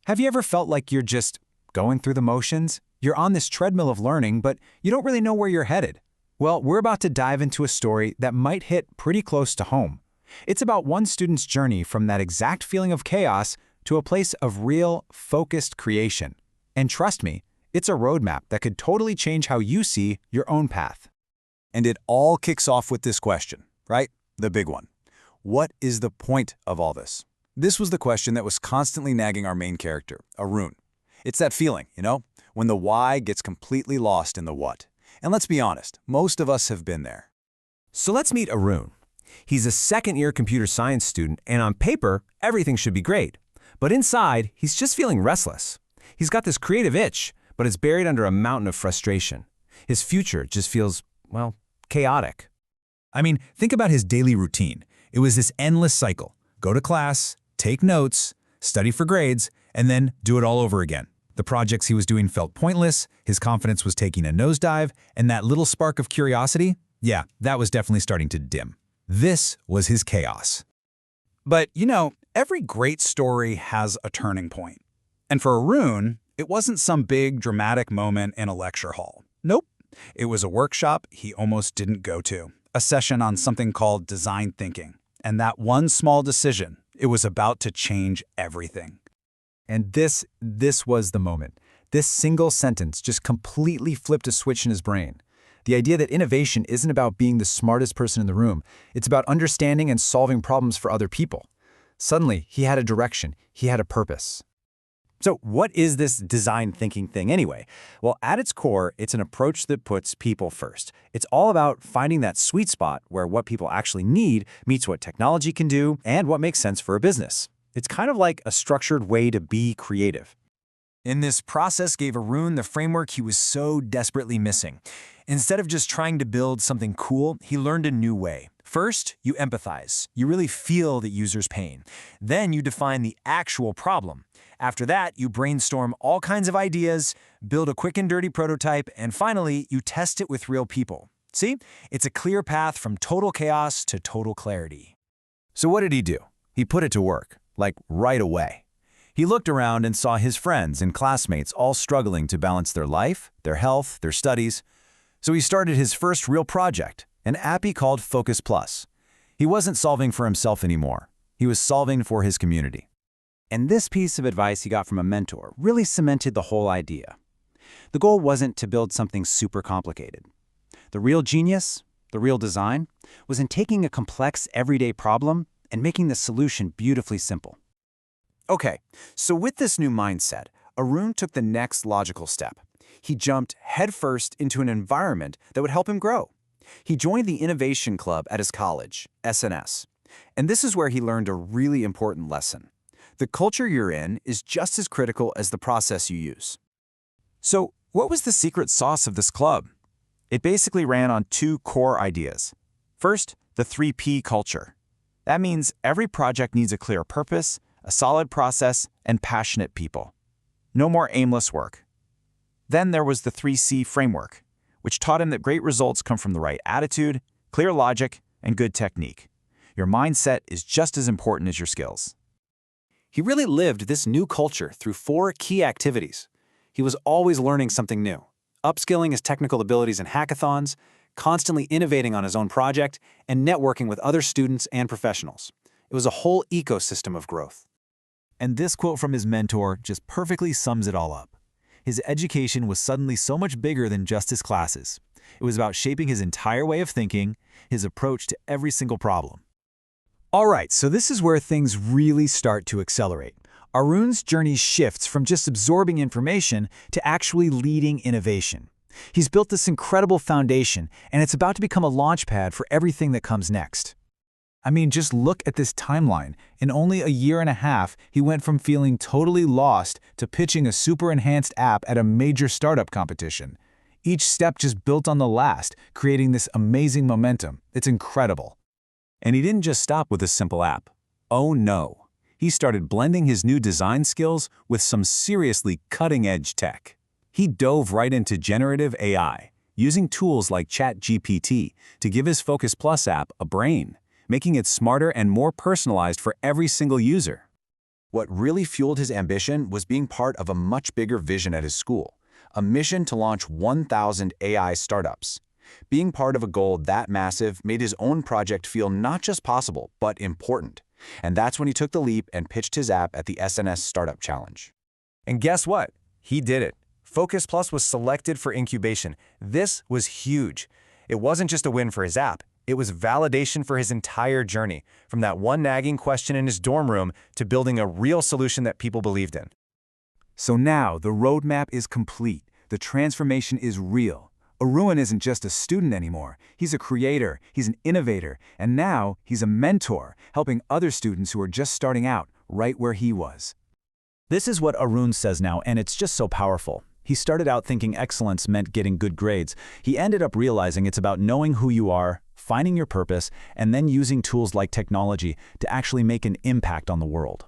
Have you ever felt like you're just going through the motions? You're on this treadmill of learning, but you don't really know where you're headed. Well, we're about to dive into a story that might hit pretty close to home. It's about one student's journey from that exact feeling of chaos to a place of real, focused creation. And trust me, it's a roadmap that could totally change how you see your own path. And it all kicks off with this question, right? The big one. What is the point of all this? This was the question that was constantly nagging our main character, Arun. It's that feeling, when the why gets completely lost in the what. And let's be honest, most of us have been there. So let's meet Arun. He's a second-year computer science student, and on paper, everything should be great. But inside, he's just feeling restless. He's got this creative itch, but it's buried under a mountain of frustration. His future just feels, well, chaotic. I mean, think about his daily routine. It was this endless cycle. Go to class, take notes, study for grades, and then do it all over again. The projects he was doing felt pointless, his confidence was taking a nosedive, and that little spark of curiosity, yeah, that was definitely starting to dim. This was his chaos. But, every great story has a turning point. And for Arun, it wasn't some big dramatic moment in a lecture hall. Nope. It was a workshop he almost didn't go to, a session on something called design thinking. And that one small decision, it was about to change everything. And this was the moment. This single sentence just completely flipped a switch in his brain. The idea that innovation isn't about being the smartest person in the room. It's about understanding and solving problems for other people. Suddenly, he had a direction. He had a purpose. So what is this design thinking thing anyway? Well, at its core, it's an approach that puts people first. It's all about finding that sweet spot where what people actually need meets what technology can do and what makes sense for a business. It's kind of like a structured way to be creative. And this process gave Arun the framework he was so desperately missing. Instead of just trying to build something cool, he learned a new way. First, you empathize. You really feel the user's pain. Then you define the actual problem. After that, you brainstorm all kinds of ideas, build a quick and dirty prototype, and finally, you test it with real people. See? It's a clear path from total chaos to total clarity. So what did he do? He put it to work, like right away. He looked around and saw his friends and classmates all struggling to balance their life, their health, their studies. So he started his first real project, an app he called Focus Plus. He wasn't solving for himself anymore. He was solving for his community. And this piece of advice he got from a mentor really cemented the whole idea. The goal wasn't to build something super complicated. The real genius, the real design, was in taking a complex everyday problem and making the solution beautifully simple. Okay, so with this new mindset, Arun took the next logical step. He jumped headfirst into an environment that would help him grow. He joined the Innovation Club at his college, SNS. And this is where he learned a really important lesson. The culture you're in is just as critical as the process you use. So, what was the secret sauce of this club? It basically ran on two core ideas. First, the 3P culture. That means every project needs a clear purpose, a solid process, and passionate people. No more aimless work. Then there was the 3C framework, which taught him that great results come from the right attitude, clear logic, and good technique. Your mindset is just as important as your skills. He really lived this new culture through 4 key activities. He was always learning something new, upskilling his technical abilities in hackathons, constantly innovating on his own project, and networking with other students and professionals. It was a whole ecosystem of growth. And this quote from his mentor just perfectly sums it all up. His education was suddenly so much bigger than just his classes. It was about shaping his entire way of thinking, his approach to every single problem. All right, so this is where things really start to accelerate. Arun's journey shifts from just absorbing information to actually leading innovation. He's built this incredible foundation, and it's about to become a launchpad for everything that comes next. I mean, just look at this timeline. In only a year and a half, he went from feeling totally lost to pitching a super enhanced app at a major startup competition. Each step just built on the last, creating this amazing momentum. It's incredible. And he didn't just stop with a simple app. Oh no. He started blending his new design skills with some seriously cutting-edge tech. He dove right into generative AI, using tools like ChatGPT to give his Focus Plus app a brain, making it smarter and more personalized for every single user. What really fueled his ambition was being part of a much bigger vision at his school, a mission to launch 1,000 AI startups. Being part of a goal that massive made his own project feel not just possible, but important. And that's when he took the leap and pitched his app at the SNS Startup Challenge. And guess what? He did it. Focus Plus was selected for incubation. This was huge. It wasn't just a win for his app. It was validation for his entire journey, from that one nagging question in his dorm room to building a real solution that people believed in. So now the roadmap is complete. The transformation is real. Arun isn't just a student anymore. He's a creator, he's an innovator, and now he's a mentor, helping other students who are just starting out right where he was. This is what Arun says now, and it's just so powerful. He started out thinking excellence meant getting good grades. He ended up realizing it's about knowing who you are, finding your purpose, and then using tools like technology to actually make an impact on the world.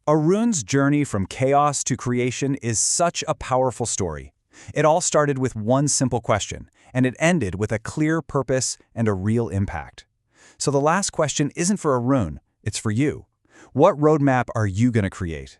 Arun's journey from chaos to creation is such a powerful story. It all started with one simple question, and it ended with a clear purpose and a real impact. So the last question isn't for Arun, it's for you. What roadmap are you going to create?